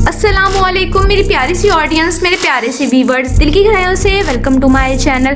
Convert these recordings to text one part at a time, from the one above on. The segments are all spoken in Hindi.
अस्सलामुअलैकुम मेरी प्यारी सी ऑडियंस, मेरे प्यारे से व्यूअर्स, दिल की गहराइयों से welcome to my channel.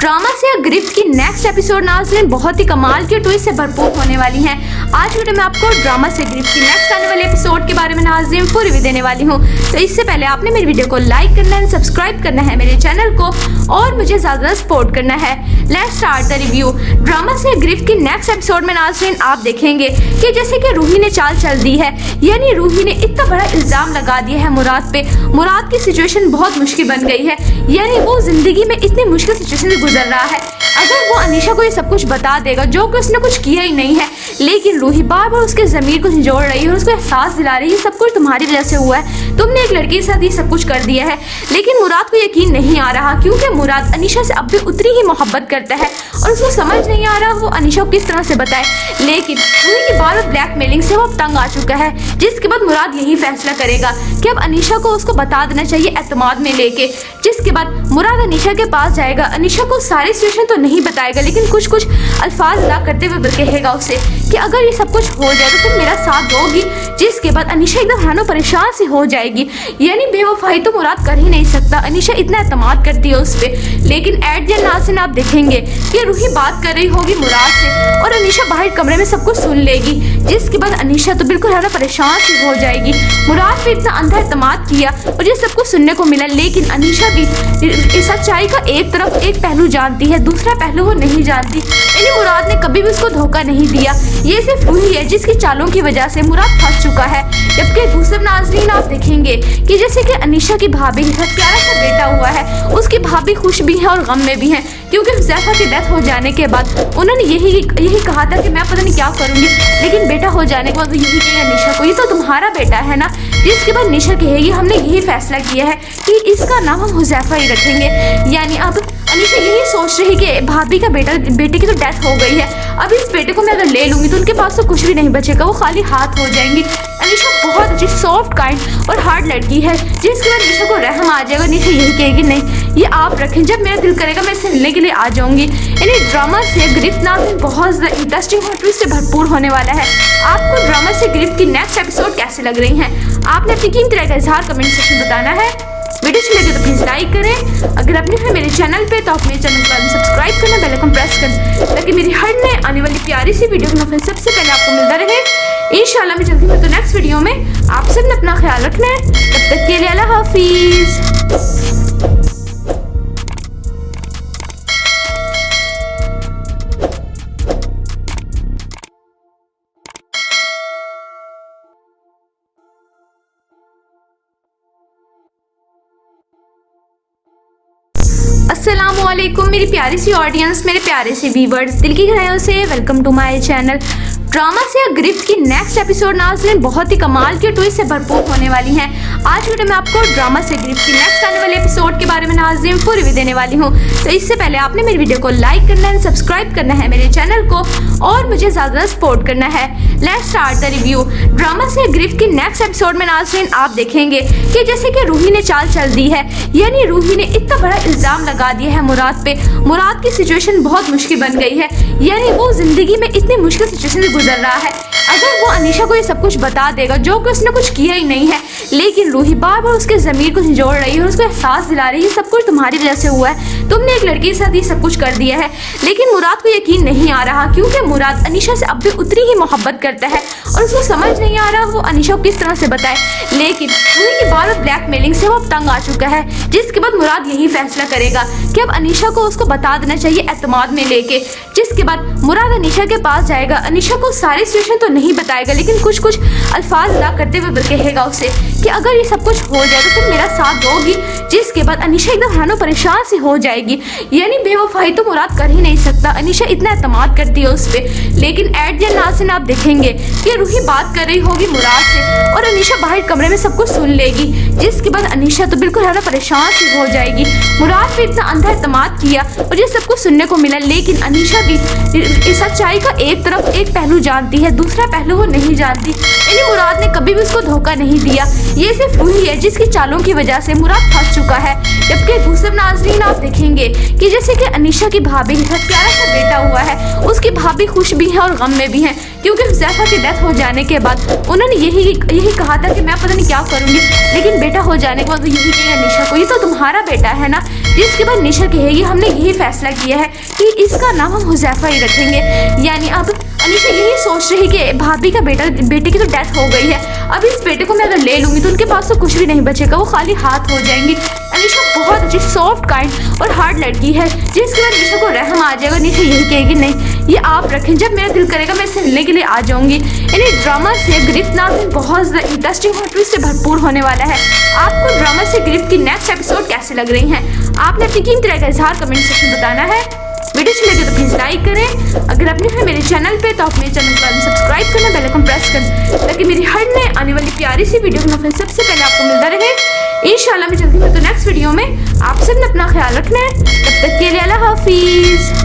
Drama से गिरफ्त की नेक्स्ट एपिसोड नाज़रीन बहुत ही कमाल के ट्विस्ट से भरपूर होने वाली हैं। आज वीडियो में आपको ड्रामा से गिरफ्त की नेक्स्ट आने वाले एपिसोड के बारे में नाज़रीन पूरी रिव्यू देने वाली हूँ। तो इससे पहले आपने मेरी वीडियो को लाइक करना है, सब्सक्राइब करना है मेरे चैनल को और मुझे ज़्यादा सपोर्ट करना है। Let's start the review. Drama से गिरफ्त की नेक्स्ट एपिसोड में नाज़रीन आप देखेंगे कि जैसे कि रूही ने चाल चल दी है, यानी रूही ने इतना बड़ा इल्ज़ाम लगा दिया है मुराद पे। मुराद की सिचुएशन बहुत मुश्किल बन गई है, यानी वो जिंदगी में इतनी मुश्किल सिचुएशन से गुजर रहा है। अगर वो अनीशा को ये सब कुछ बता देगा जो कि उसने कुछ किया ही नहीं है, लेकिन रूही बार बार उसके ज़मीर को झंझोड़ रही है और उसको एहसास दिला रही है सब कुछ तुम्हारी वजह से हुआ है, तुमने एक लड़की के साथ ये सब कुछ कर दिया है। लेकिन मुराद को यकीन नहीं आ रहा, क्योंकि मुराद अनीशा से अब भी उतनी ही मोहब्बत करता है और उसको समझ नहीं आ रहा वो अनीशा को किस तरह से बताए। लेकिन रूही की बार बार ब्लैकमेलिंग से वो अब तंग आ चुका है, जिसके बाद मुराद यही फैसला करेगा कि अब अनीशा को उसको बता देना चाहिए एतमाद में लेके। जिसके बाद मुराद अनीशा के पास जाएगा, अनीशा को सारी सिचुएशन तो नहीं बताएगा, लेकिन कुछ कुछ अल्फाज अदा करते हुए कहेगा उसे कि अगर ये सब कुछ हो जाए तो तुम मेरा साथ दोगी। जिसके बाद अनीशा एकदम हैरान परेशान सी हो जाएगी, यानी बेवफाई तो मुराद कर ही नहीं सकता, अनीशा इतना एतमाद करती है उस पर। लेकिन एट द नाज़रीन आप देखेंगे कि रूही बात कर रही होगी मुराद से और अनीशा बाहर कमरे में सब कुछ सुन लेगी। जिसके बाद अनीशा तो बिल्कुल हैरान परेशान सी हो जाएगी। मुराद पे इतना अंधा एतमाद किया और ये सब कुछ सुनने को मिला, लेकिन अनीशा भी इस सच्चाई का एक तरफ एक पहलू जानती है, दूसरा पहलू वो नहीं जानती। यानी मुराद ने कभी भी उसको धोखा नहीं दिया, ये सिर्फ रूही है जिसकी चालों की वजह से मुराद फंस चुका है। जबकि दूसरे नाज़रीन आप देखेंगे कि जैसे कि अनीशा की भाभी के साथ प्यारा सा बेटा हुआ है, उसकी भाभी खुश भी है और गम में भी है, क्योंकि हुज़ैफा की डेथ हो जाने के बाद उन्होंने यही कहा था कि मैं पता नहीं क्या करूँगी, लेकिन बेटा हो जाने के बाद वो यही कहेगा अनीशा को, ये तो तुम्हारा बेटा है ना। जिसके बाद अनीशा कहेगी हमने यही फैसला किया है कि इसका नाम हम हुज़ैफा ही रखेंगे। यानी अब अनीशा यही सोच रही कि भाभी का बेटे की तो डेथ हो गई है, अब इस बेटे को मैं अगर ले लूँगी तो उनके पास तो कुछ भी नहीं बचेगा, वो खाली हाथ हो जाएंगी। अनीशा बहुत अच्छी सॉफ्ट काइंड और हार्ड लड़की है, जिसके बाद अनीशा को रहम आ जाएगा। अनीशा यही कहेगी नहीं ये आप रखें, जब मेरा दिल करेगा मैं इससे मिलने के लिए आ जाऊंगी। यानी ड्रामा से गिरफ्त नाज़रीन बहुत ज़्यादा इंटरेस्टिंग और ट्विस्ट से भरपूर होने वाला है। आपको ड्रामा से गिरफ्त की नेक्स्ट एपिसोड कैसे लग रही हैं, आपने अपनी कीमती राय का इजहार कमेंट सेक्शन में बताना है। वीडियो अच्छी लगे तो प्लीज़ लाइक करें, अगर आपने फिर मेरे चैनल पे तो आप मेरे चैनल को सब्सक्राइब करना, बेल आइकन प्रेस करें, ताकि मेरी हर नए आने वाली प्यारी सी वीडियो का सबसे पहले आपको मिलता रहे। इंशाल्लाह मैं जल्दी मिलती हूँ नेक्स्ट वीडियो में। आप सब ने अपना ख्याल रखना है, तब तक के लिए अल्लाह हाफिज़। अस्सलामुअलैकुम मेरी प्यारी सी ऑडियंस, मेरे प्यारे से व्यूअर्स, दिल की गहराइयों से welcome to my channel. Drama से गिरफ्त की नेक्स्ट एपिसोड नाज़रीन बहुत ही कमाल के ट्विस्ट से भरपूर होने वाली हैं। आज वीडियो में आपको ड्रामा से गिरफ्त की नेक्स्ट आने वाले एपिसोड के बारे में नाज़रीन पूरी रिव्यू देने वाली हूँ। तो इससे पहले आपने मेरी वीडियो को लाइक करना है, सब्सक्राइब करना है मेरे चैनल को और मुझे ज़्यादा सपोर्ट करना है। Let's start the review. Drama से गिरफ्त की नेक्स्ट एपिसोड में नाज़रीन आप देखेंगे कि जैसे कि रूही ने चाल चल दी है, यानी रूही ने इतना बड़ा इल्ज़ाम लगा दिया है मुराद पे। मुराद की सिचुएशन बहुत मुश्किल बन गई है, यानी वो जिंदगी में इतनी मुश्किल सिचुएशन से गुजर रहा है। अगर वो अनीशा को ये सब कुछ बता देगा जो कि उसने कुछ किया ही नहीं है, लेकिन रूही बार बार उसके ज़मीर को झंझोड़ रही है और उसको एहसास दिला रही है सब कुछ तुम्हारी वजह से हुआ है, तुमने एक लड़की के साथ ये सब कुछ कर दिया है। लेकिन मुराद को यकीन नहीं आ रहा, क्योंकि मुराद अनीशा से अब भी उतनी ही मोहब्बत करता है और उसको समझ नहीं आ रहा वो अनीशा को किस तरह से बताए। लेकिन रूही की बार बार ब्लैकमेलिंग से वो अब तंग आ चुका है, जिसके बाद मुराद यही फैसला करेगा कि अब अनीशा को उसको बता देना चाहिए एतमाद में लेके। जिसके बाद मुराद अनीशा के पास जाएगा, अनीशा को सारी सिचुएशन तो नहीं बताएगा, लेकिन कुछ कुछ अल्फाज अदा करते हुए कहेगा उसे कि अगर ये सब कुछ हो जाए तो तुम मेरा साथ दोगी। जिसके बाद अनीशा एकदम हैरान परेशान सी हो जाएगी, यानी बेवफाई तो मुराद कर ही नहीं सकता, अनीशा इतना एतमाद करती है उस पर। लेकिन एट द नाज़रीन आप देखेंगे कि रूही बात कर रही होगी मुराद से और अनीशा बाहर कमरे में सब कुछ सुन लेगी। जिसके बाद अनीशा तो बिल्कुल हैरान परेशान सी हो जाएगी। मुराद पे इतना अंधा एतमाद किया और ये सब कुछ सुनने को मिला, लेकिन अनीशा भी इस सच्चाई का एक तरफ एक पहलू जानती है, दूसरा पहलू वो नहीं जानती। यानी मुराद ने कभी भी उसको धोखा नहीं दिया, ये सिर्फ रूही है जिसकी चालों की वजह से मुराद फंस चुका है। जबकि दूसरे नाज़रीन आप देखेंगे कि जैसे कि अनीशा की भाभी के साथ प्यारा सा बेटा हुआ है, उसकी भाभी खुश भी है और गम में भी है, क्योंकि हुज़ैफा की डेथ हो जाने के बाद उन्होंने यही कहा था कि मैं पता नहीं क्या करूँगी, लेकिन बेटा हो जाने के बाद वो यही कहेगा निशा को, ये तो तुम्हारा बेटा है ना। जिसके बाद निशा कहेगी हमने यही फैसला किया है कि इसका नाम हम हुज़ैफा ही रखेंगे। यानी अब अनीशा यही सोच रही कि भाभी का बेटे की तो डेथ हो गई है, अब इस बेटे को मैं अगर ले लूँगी तो उनके पास तो कुछ भी नहीं बचेगा, वो खाली हाथ हो जाएंगी। अनीशा बहुत अच्छी सॉफ्ट काइंड और हार्ड लड़की है, जिसके बाद निशा को रहम आ जाएगा। निशा यही कहेगी नहीं ये आप रखें, जब मेरा दिल करेगा मैं इसे मिलने के लिए आ जाऊंगी। यानी ड्रामा से गिरफ्त नाज़रीन बहुत ज़्यादा इंटरेस्टिंग और ट्विस्ट से भरपूर होने वाला है। आपको ड्रामा से गिरफ्त की नेक्स्ट एपिसोड कैसे लग रही हैं? आपने अपनी कीमती राय का इज़हार कमेंट सेक्शन में बताना है। वीडियो अच्छी लगे तो प्लीज़ लाइक करें। अगर अपने हैं मेरे चैनल पे तो अपने चैनल को सब्सक्राइब करना, बेल आइकन प्रेस करें, ताकि मेरी हर नए आने वाली प्यारी सी वीडियो का नोटिफिकेशन सबसे पहले आपको मिलता रहे। इंशाल्लाह मैं जल्दी में तो नेक्स्ट वीडियो में आप सबने अपना ख्याल रखना है। तब तक के लिए अल्लाह हाफिज़।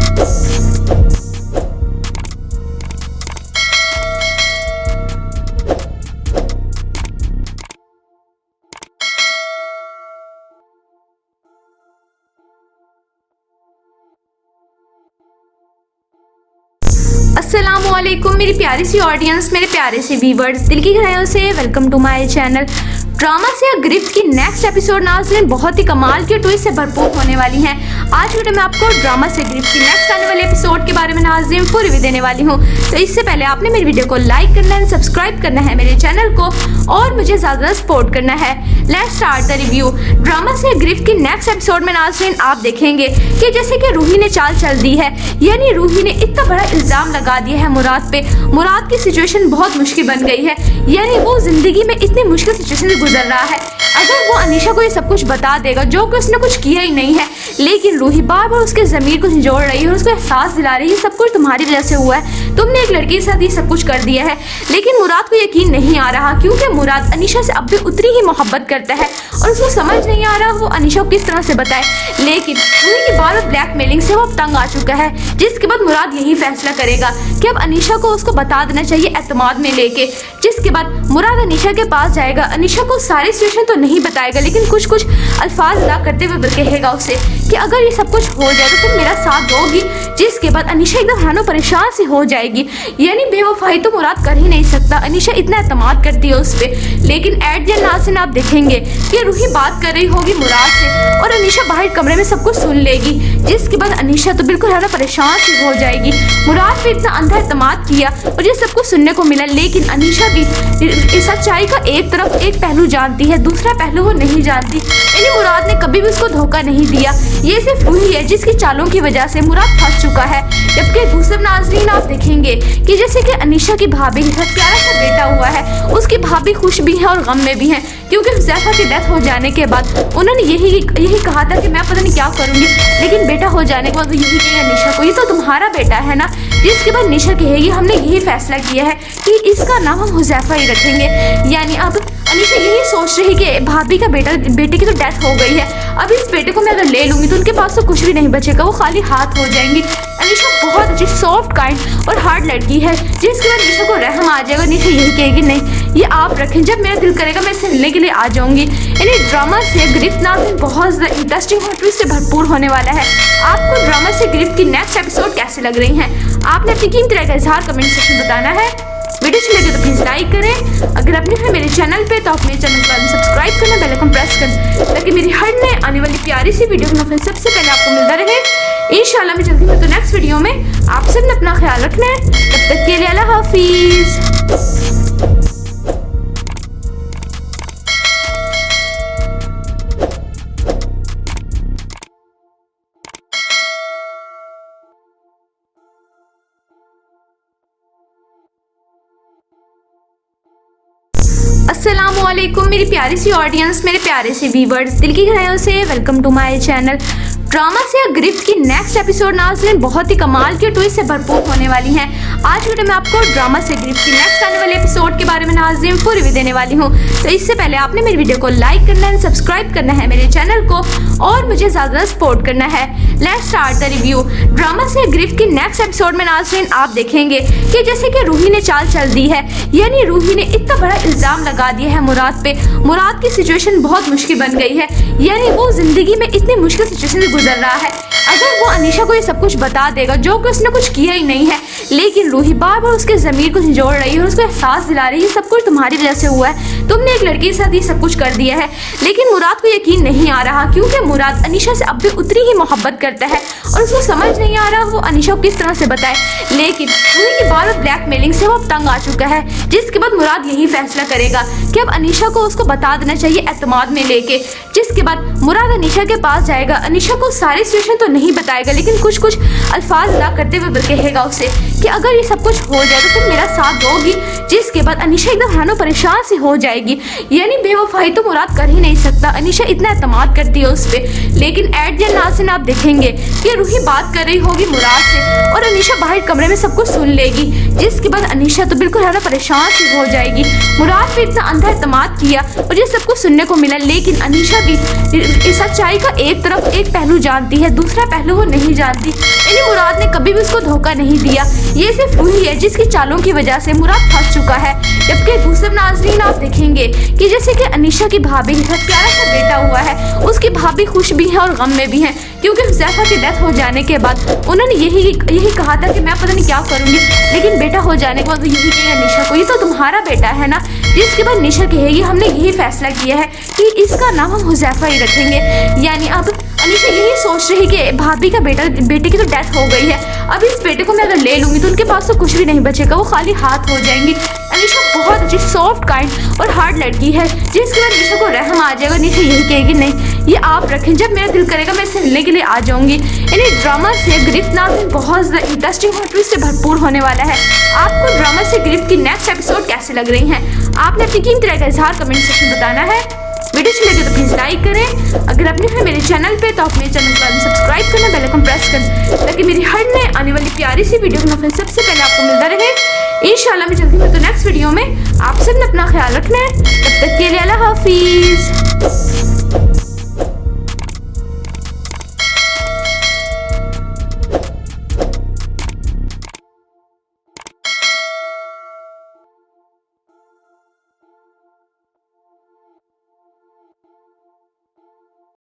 अस्सलामुअलैकुम मेरी प्यारी सी ऑडियंस, मेरे प्यारे से व्यूअर्स, दिल की गहराइयों से welcome to my channel. Drama से गिरफ्त की नेक्स्ट एपिसोड नाज़रीन बहुत ही कमाल की ट्विस्ट से भरपूर होने वाली हैं। आज वीडियो में आपको ड्रामा से गिरफ्त की नेक्स्ट आने वाले एपिसोड के बारे में नाज़रीन पूरी रिव्यू देने वाली हूँ। तो इससे पहले आपने मेरी वीडियो को लाइक करना है, सब्सक्राइब करना है मेरे चैनल को और मुझे ज़्यादा सपोर्ट करना है। Let's start the review. Drama से गिरफ्त की नेक्स्ट एपिसोड में नाज़रीन आप देखेंगे कि जैसे कि रूही ने चाल चल दी है, यानी रूही ने इतना बड़ा इल्ज़ाम लगा दिया है मुराद पे। मुराद की सिचुएशन बहुत मुश्किल बन गई है, यानी वो जिंदगी में इतनी मुश्किल सिचुएशन से गुजर रहा है। अगर वो अनीशा को ये सब कुछ बता देगा जो कि उसने कुछ किया ही नहीं है, लेकिन रूही बार बार उसके ज़मीर को झंझोड़ रही है और उसको एहसास दिला रही है सब कुछ तुम्हारी वजह से हुआ है, तुमने एक लड़की के साथ ये सब कुछ कर दिया है। लेकिन मुराद को यकीन नहीं आ रहा, क्योंकि मुराद अनीशा से अब भी उतनी ही मोहब्बत करता है और उसको समझ नहीं आ रहा वो अनीशा को किस तरह से बताए। लेकिन रूही की बार बार ब्लैकमेलिंग से वो तंग आ चुका है, जिसके बाद मुराद यही फैसला करेगा कि अब अनीशा को उसको बता देना चाहिए एतमाद में लेके। जिसके बाद मुराद अनीशा के पास जाएगा, अनीशा को सारी सिचुएशन तो नहीं बताएगा, लेकिन कुछ कुछ अल्फाज अदा करते हुए कहेगा उसे कि अगर ये सब कुछ हो जाए तो तुम मेरा साथ दोगी। जिसके बाद अनीशा एकदम हैरान परेशान सी हो जाएगी, यानी बेवफाई तो मुराद कर ही नहीं सकता, अनीशा इतना एतमाद करती है उस पर। लेकिन एट द लास्ट आप देखेंगे कि रूही बात कर रही होगी मुराद से और अनीशा बाहर कमरे में सब कुछ सुन लेगी। जिसके बाद अनीशा तो बिल्कुल हैरान परेशान सी हो जाएगी, मुराद पे इतना अंधा एतमाद किया और ये सब कुछ सुनने को मिला। लेकिन अनीशा भी इस सच्चाई का एक पहलू जानती है, दूसरा पहलू वो नहीं जानती। यानी मुराद ने कभी भी उसको धोखा नहीं दिया, ये सिर्फ रूही है जिसकी चालों की वजह से मुराद फंस चुका है। जबकि दूसरे नाज़रीन आप देखेंगे कि जैसे कि अनीशा की भाभी के साथ प्यारा सा बेटा हुआ है, उसकी भाभी खुश भी है और गम में भी है, क्योंकि हुज़ैफा की डेथ हो जाने के बाद उन्होंने यही कहा था कि मैं पता नहीं क्या करूँगी, लेकिन बेटा हो जाने के बाद वो यही कहेगा निशा को, ये तो तुम्हारा बेटा है ना। जिसके बाद निशा कहेगी हमने यही फैसला किया है कि इसका नाम हम हुज़ैफा ही रखेंगे। यानी अब अनीशा यही सोच रही कि भाभी का बेटे की तो डेथ हो गई है, अब इस बेटे को मैं अगर ले लूँगी तो उनके पास तो कुछ भी नहीं बचेगा, वो खाली हाथ हो जाएंगी। अनीशा बहुत अच्छी सॉफ्ट काइंड और हार्ड लड़की है, जिसके बाद निशा को रहम आ जाएगा। निशा यही कहेगी नहीं ये आप रखें, जब मेरा दिल करेगा मैं इसे मिलने के लिए आ जाऊंगी। यानी ड्रामा से गिरफ्त नाज़रीन बहुत ज़्यादा इंटरेस्टिंग और ट्विस्ट से भरपूर होने वाला है। आपको ड्रामा से गिरफ्त की नेक्स्ट एपिसोड कैसे लग रही हैं? आपने अपनी कीमती राय का इज़हार कमेंट सेक्शन में बताना है। वीडियो अच्छी लगे तो प्लीज़ लाइक करें। अगर अपने हैं मेरे चैनल पे तो अपने चैनल को सब्सक्राइब करना, बेल आइकन प्रेस करें, ताकि मेरी हर नए आने वाली प्यारी सी वीडियो का नोटिफिकेशन सबसे पहले आपको मिलता रहे। इंशाल्लाह मैं जल्दी में तो नेक्स्ट वीडियो में आप सबने अपना ख्याल रखना है। तब तक के लिए अल्लाह हाफिज़। अस्सलामुअलैकुम मेरी प्यारी सी ऑडियंस, मेरे प्यारे से व्यूअर्स, दिल की गहराइयों से welcome to my channel. Drama से या गिरफ्त की नेक्स्ट एपिसोड नाज़रीन बहुत ही कमाल की ट्विस्ट से भरपूर होने वाली हैं। आज वीडियो में आपको ड्रामा से गिरफ्त की नेक्स्ट आने वाले एपिसोड के बारे में नाज़रीन पूरी रिव्यू देने वाली हूँ। तो इससे पहले आपने मेरी वीडियो को लाइक करना है, सब्सक्राइब करना है मेरे चैनल को और मुझे ज़्यादा सपोर्ट करना है। Let's start the review. Drama से गिरफ्त की नेक्स्ट एपिसोड में नाज़रीन आप देखेंगे कि जैसे कि रूही ने चाल चल दी है, यानी रूही ने इतना बड़ा इल्ज़ाम लगा दिया है मुराद पे। मुराद की सिचुएशन बहुत मुश्किल बन गई है, यानी वो जिंदगी में इतनी मुश्किल सिचुएशन से गुजर रहा है। अगर वो अनीशा को ये सब कुछ बता देगा जो कि उसने कुछ किया ही नहीं है, लेकिन रूही बार बार उसके ज़मीर को झंझोड़ रही है और उसको एहसास दिला रही है ये सब कुछ तुम्हारी वजह से हुआ है, तुमने एक लड़की के साथ ये सब कुछ कर दिया है। लेकिन मुराद को यकीन नहीं आ रहा, क्योंकि मुराद अनीशा से अब भी उतनी ही मोहब्बत करता है और उसको समझ नहीं आ रहा वो अनीशा को किस तरह से बताए। लेकिन रूही की बार बार ब्लैकमेलिंग से वो तंग आ चुका है, जिसके बाद मुराद यही फैसला करेगा कि अब अनीशा को उसको बता देना चाहिए एतमाद में लेके। जिसके बाद मुराद अनीशा के पास जाएगा, अनीशा को सारी सिचुएशन तो नहीं बताएगा, लेकिन कुछ कुछ अल्फाज अदा करते हुए कहेगा उसे कि अगर ये सब कुछ हो जाए तो तुम मेरा साथ दोगी। जिसके बाद अनीशा एकदम हैरान परेशान सी हो जाएगी, यानी बेवफाई तो मुराद कर ही नहीं सकता, अनीशा इतना एतमाद करती है उस पर। लेकिन एट द एंड नाज़रीन आप देखेंगे कि रूही बात कर रही होगी मुराद से और अनीशा बाहर कमरे में सब कुछ सुन लेगी। जिसके बाद अनीशा तो बिल्कुल हैरान परेशान सी हो जाएगी, मुराद पे इतना अंधा एतमाद किया और ये सब कुछ सुनने को मिला। लेकिन अनीशा भी इस सच्चाई का एक पहलू जानती है, दूसरा पहलू वो नहीं जानती, यानी मुराद ने कभी भी उसको धोखा नहीं दिया। ये सिर्फ रूही है जिसकी चालों की वजह से मुराद फंस चुका है। जबकि दूसरे नाज़रीन आप देखेंगे कि जैसे कि अनीशा की भाभी के साथ प्यारा सा बेटा हुआ है, उसकी भाभी खुश भी है और गम में भी है, क्योंकि हुज़ैफा की डेथ हो जाने के बाद उन्होंने यही कहा था कि मैं पता नहीं क्या करूँगी, लेकिन बेटा हो जाने के बाद वो यही कहेगा अनीशा को ये तो तुम्हारा बेटा है ना। जिसके बाद अनीशा कहेगी हमने यही फैसला किया है कि इसका नाम हम हुज़ैफा ही रखेंगे। यानी अब अनीशा यही सोच रही कि भाभी का बेटे की तो डेथ हो गई है, अब इस बेटे को मैं अगर ले लूँगी तो उनके पास तो कुछ भी नहीं बचेगा, वो खाली हाथ हो जाएंगी। अनीशा बहुत अच्छी सॉफ्ट काइंड और हार्ड लड़की है, जिसके बाद अनीशा को रहम आ जाएगा। अनीशा यही कहेगी नहीं ये आप रखें, जब मेरा दिल करेगा मैं इसे लेने के लिए आ जाऊँगी। यानी ड्रामा से गिरफ्त नाज़रीन बहुत ज़्यादा इंटरेस्टिंग और ट्विस्ट से भरपूर होने वाला है। आपको ड्रामा से गिरफ्त की नेक्स्ट एपिसोड कैसे लग रही हैं, आपने अपनी कीमती राय का इज़हार कमेंट सेक्शन में बताना है। वीडियो अच्छी लगे तो प्लीज़ लाइक करें, अगर आपने है मेरे चैनल पे तो आप मेरे चैनल को सब्सक्राइब करना, बेल आइकन प्रेस करना, ताकि मेरी हर नए आने वाली प्यारी सी वीडियो का नोटिफिकेशन सबसे पहले आपको मिलता रहे। इंशाल्लाह मैं जल्दी मिलती हूँ नेक्स्ट वीडियो में। आप सब ने अपना ख्याल रखना है, तब तक के लिए अल्लाह हाफिज़।